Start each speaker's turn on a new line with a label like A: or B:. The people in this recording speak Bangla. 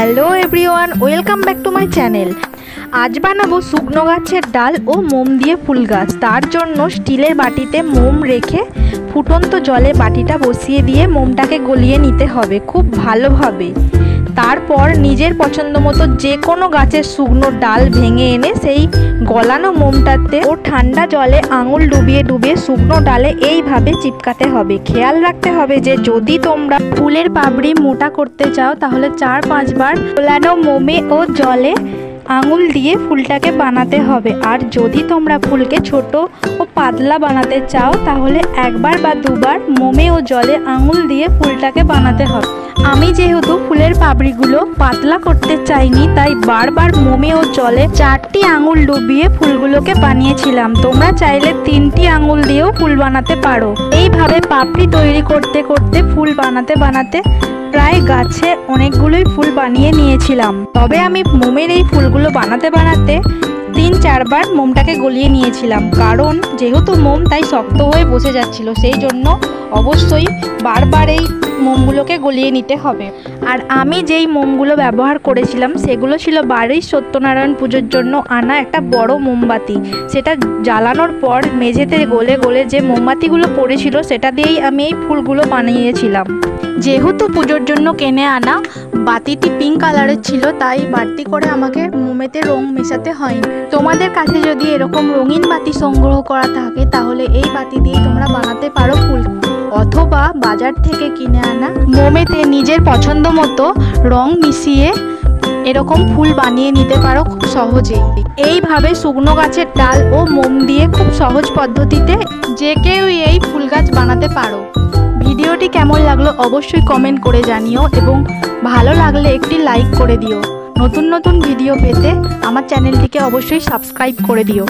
A: Hello everyone, welcome back to my channel. আজ বানাবো শুকনো গাছের ডাল ও মোম দিয়ে ফুল গাছ। তার জন্য স্টিলের বাটিতে মোম রেখে ফুটন্ত জলে বাটিটা বসিয়ে দিয়ে মোমটাকে গলিয়ে নিতে হবে খুব ভালোভাবে। তারপর নিজের পছন্দ মতো যে কোনো গাছের শুকনো ডাল ভেঙে এনে সেই গলানো মোমটাতে ও ঠান্ডা জলে আঙুল ডুবিয়ে ডুবিয়ে শুকনো ডালে এইভাবে চিপকাতে হবে। খেয়াল রাখতে হবে যে যদি তোমরা ফুলের পাপড়ি মোটা করতে চাও তাহলে 4-5 বার গলানো মোমে ও জলে আঙুল দিয়ে ফুলটাকে বানাতে হবে। আর যদি তোমরা ফুলকে ছোট ও পাতলা বানাতে চাও তাহলে একবার বা দুবার মোমে ও জলে আঙুল দিয়ে ফুলটাকে বানাতে হবে। আমি যেহেতু ফুলের পাপড়িগুলো পাতলা করতে চাইনি তাই বারবার মোমে ও জলে 4টি আঙুল ডুবিয়ে ফুলগুলোকে বানিয়েছিলাম। তোমরা চাইলে 3টি আঙুল দিয়েও ফুল বানাতে পারো। এইভাবে পাপড়ি তৈরি করতে করতে ফুল বানাতে বানাতে প্রায় গাছে অনেকগুলোই ফুল বানিয়ে নিয়েছিলাম। তবে আমি মোমের এই ফুলগুলো বানাতে বানাতে 3-4 বার মোমটাকে গলিয়ে নিয়েছিলাম, কারণ যেহেতু মোম তাই শক্ত হয়ে বসে যাচ্ছিল, সেই জন্য অবশ্যই বারবার এই মোমগুলোকে গলিয়ে নিতে হবে। আর আমি যেই মোমগুলো ব্যবহার করেছিলাম সেগুলো ছিল বাড়ির সত্যনারায়ণ পুজোর জন্য আনা একটা বড় মোমবাতি। সেটা জ্বালানোর পর মেঝেতে গলে গলে যে মোমবাতিগুলো পড়েছিল সেটা দিয়েই আমি এই ফুলগুলো বানিয়েছিলাম। যেহেতু পুজোর জন্য কিনে আনা বাতিটি পিঙ্ক কালারের ছিল তাই বাড়তি করে আমাকে মোমেতে রং মেশাতে হয়নি। তোমাদের কাছে যদি এরকম রঙিন বাতি সংগ্রহ করা থাকে তাহলে এই বাতি দিয়ে তোমরা বানাতে পারো ফুল, অথবা বাজার থেকে কিনে আনা মোমেতে নিজের পছন্দ মতো রং মিশিয়ে এরকম ফুল বানিয়ে নিতে পারো খুব সহজেই। এইভাবে শুকনো গাছের ডাল ও মোম দিয়ে খুব সহজ পদ্ধতিতে যে কেউ এই ফুল গাছ বানাতে পারো। ভিডিওটি কেমন লাগলো অবশ্যই কমেন্ট করে জানিও এবং ভালো লাগলে একটি লাইক করে দিও। নতুন নতুন ভিডিও পেতে আমার চ্যানেলটিকে অবশ্যই সাবস্ক্রাইব করে দিও।